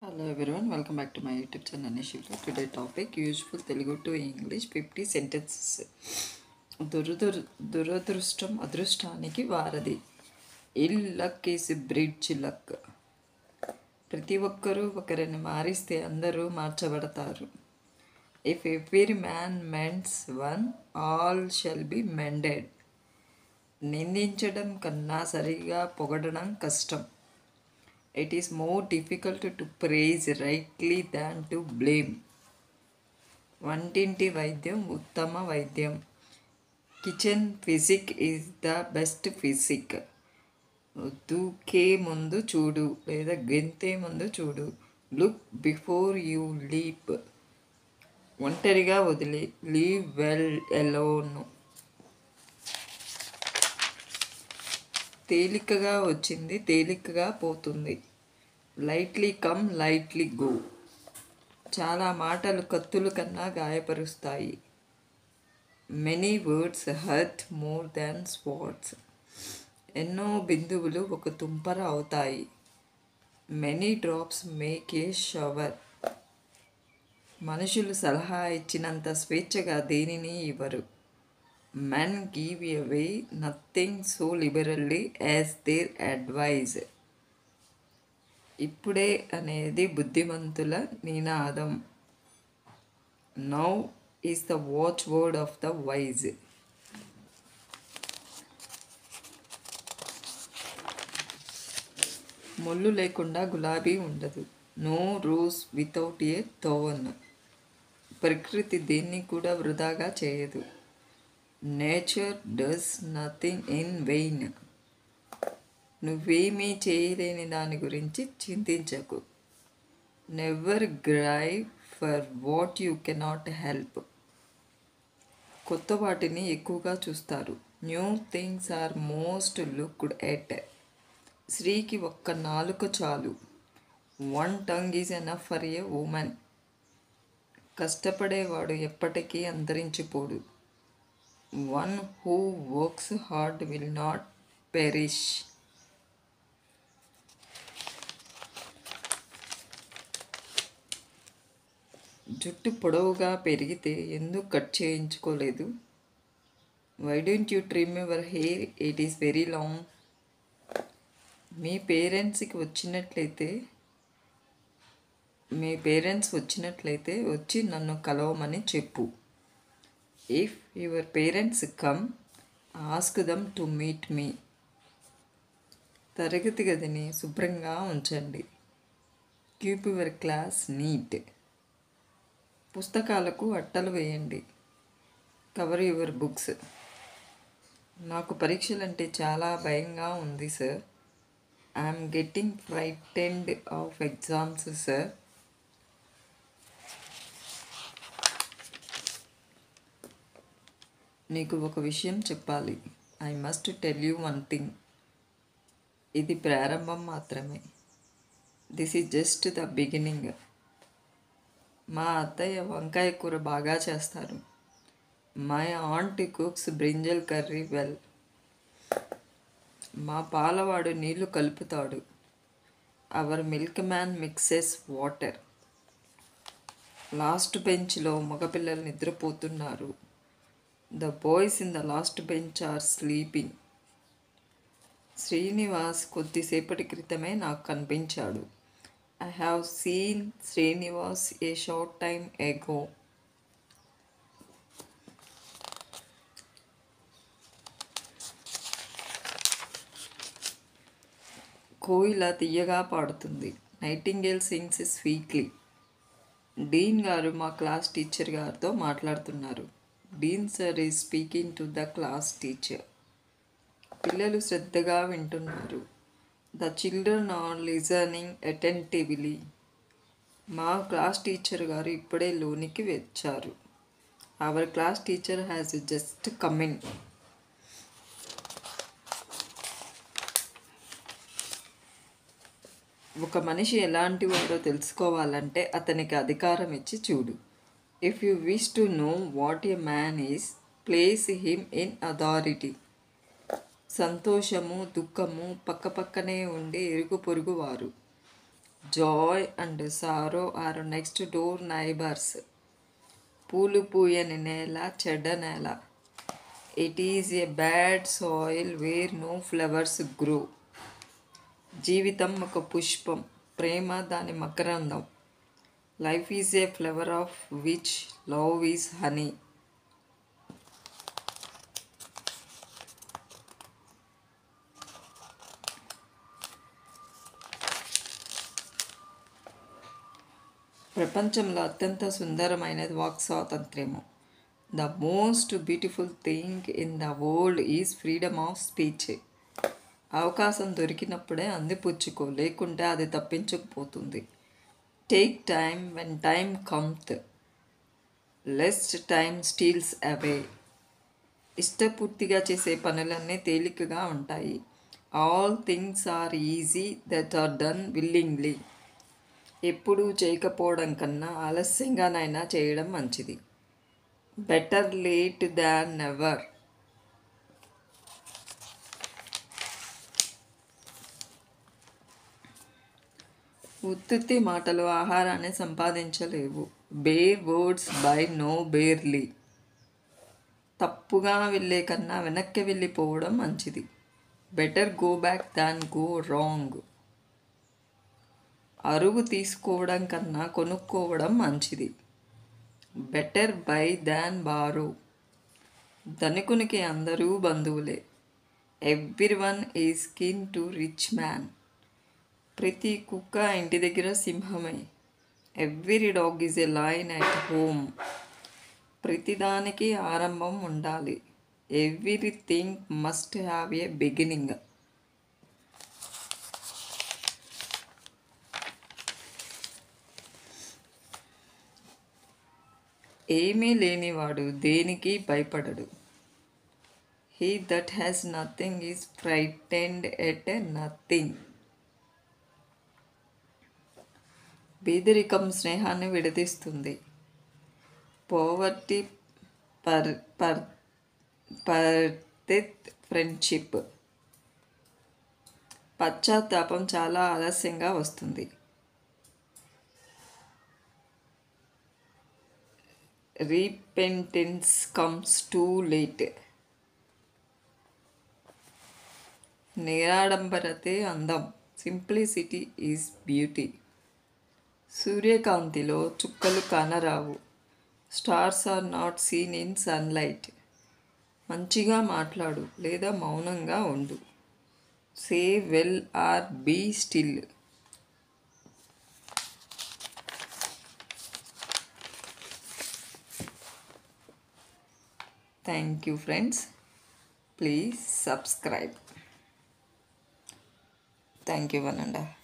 Hello everyone, welcome back to my YouTube channel Nishika. Today topic useful Telugu to English 50 sentences. దురదృష్టం అదృష్టానికి వారధి. Ill luck is bridge luck. ప్రతి ఒక్కరూ ఒకరిని మారిస్తే అందరూ మార్చబడతారు. If every man mends one, all shall be mended. నిందించడం కన్నా సరిగా పొగడడం కష్టం. It is more difficult to praise rightly than to blame. వంటింటి వైద్యం ఉత్తమ వైద్యం. Kitchen physic is the best physic. దూకే ముందు చూడు లేదా గెంతే ముందు చూడు. Look before you leap. ఒంటరిగా వదిలి లీవ్ వెల్ ఎలోన్. తేలికగా వచ్చింది తేలికగా పోతుంది. Lightly come lightly go. చాలా మాటలు కత్తుల కన్నా గాయపరుస్తాయి. Many words hurt more than swords. ఎన్నో బిందువులు ఒక తుంపర అవుతాయి. Many drops make a shower. మనుషులు సలహా ఇచ్చినంత స్వేచ్ఛగా దేనిని ఇవ్వరు. Men give away nothing so liberally as their advice. ఇప్పుడే అనేది బుద్ధిమంతుల నినాదం. Now is the watch word of the wise. ముళ్ళు లేకుండా గులాబీ ఉండదు. No rose without a thorn. ప్రకృతి దేన్ని కూడా వృధాగా చేయదు. Nature does nothing in vain. నువ్వేమీ చేయలేని దాని గురించి చింతించకు. Never grieve for what you cannot help. కొత్త వాటిని ఎక్కువగా చూస్తారు. New things are most looked at. స్త్రీకి ఒక్క నాలుక చాలు. One tongue is enough for a woman. కష్టపడేవాడు ఎప్పటికీ అంతరించిపోడు. One who works hard will not perish. జుట్టు పొడవుగా పెరిగితే ఎందుకు కట్ చేయించుకోలేదు? Why don't you trim your hair, it is very long. మీ పేరెంట్స్ వచ్చినట్లయితే వచ్చి నన్ను కలవమని చెప్పు. If your parents come, ask them to meet me. తరగతి గదిని శుభ్రంగా ఉంచండి. Keep your class neat. పుస్తకాలకు అట్టలు వేయండి. Cover your books. నాకు పరీక్షలంటే చాలా భయంగా ఉంది sir. I'm getting frightened of exams sir. నీకు ఒక విషయం చెప్పాలి. I must tell you one thing. ఇది ప్రారంభం మాత్రమే. This is just the beginning. మా అత్తయ్య వంకాయ కూర బాగా చేస్తారు. My aunt cooks brinjal curry well. మా పాలవాడు నీళ్లు కలుపుతాడు. Our milk man mixes water. Last బెంచ్లో మగపిల్లలు నిద్రపోతున్నారు. The boys in the last bench are sleeping. Srinivas కొద్దిసేపటి క్రితమే నాకు కనిపించాడు. I have seen Srinivas a short time ago. కోయిల తీయగా పాడుతుంది. Nightingale sings sweetly. డీన్ గారు మా క్లాస్ టీచర్ గారితో మాట్లాడుతున్నారు. Dean sir is speaking to the class teacher. పిల్లలు శ్రద్ధగా వింటున్నారు. The children are listening attentively. మా క్లాస్ టీచర్ గారు ఇప్పుడే లోనికి వచ్చారు. Our class teacher has just come in. ఒక మనిషి ఎలాంటి వాడో తెలుసుకోవాలంటే అతనికి అధికారం ఇచ్చి చూడు. If you wish to know what a man is, place him in authority. సంతోషము దుఃఖము పక్కపక్కనే ఉండే ఇరుగు పొరుగువారు. Joy and sorrow are next door neighbors. పూలు పూయని నేల చెడ్డ నేల. It is a bad soil where no flowers grow. జీవితం ఒక పుష్పం, ప్రేమ దాని మకరందం. Life is a flower of which love is honey. ప్రపంచంలో అత్యంత సుందరమైనది వాక్ స్వాతంత్ర్యము. The most beautiful thing in the world is freedom of speech. అవకాశం దొరికినప్పుడే అందిపుచ్చుకో, లేకుంటే అది తప్పించుకుపోతుంది. Take time when time cometh, lest time steals away. ఇష్టపూర్తిగా చేసే పనులన్నీ తేలికగా ఉంటాయి. All things are easy that are done willingly. ఎప్పుడూ చేయకపోవడం కన్నా ఆలస్యంగానైనా చేయడం మంచిది. Better late than never. ఉత్తుత్తి మాటలు ఆహారాన్ని సంపాదించలేవు. Bare words buy no barley. తప్పుగా వెళ్ళే కన్నా వెనక్కి వెళ్ళిపోవడం మంచిది. Better go back than go wrong. అరువు తీసుకోవడం కన్నా కొనుక్కోవడం మంచిది. Better buy than borrow. ధనికునికి అందరూ బంధువులే. Every one is kin to rich man. ప్రతి కుక్క ఇంటి దగ్గర సింహమే. Every dog is a lion at home. ప్రతిదానికి ఆరంభం ఉండాలి. Everything must have a beginning. ఏమీ లేనివాడు దేనికి భయపడడు. He that has nothing is frightened at nothing. పేదరికం స్నేహాన్ని విడదీస్తుంది. Poverty పర్తెత్ friendship. పశ్చాత్తాపం చాలా ఆలస్యంగా వస్తుంది. Repentance comes too late. నిరాడంబరతే అందం. Simplicity is beauty. సూర్యకాంతిలో చుక్కలు కానరావు. Stars are not seen in sunlight. మంచిగా మాట్లాడు లేదా మౌనంగా ఉండు. Say well or be still. Thank you friends. Please subscribe. Thank you Vananda.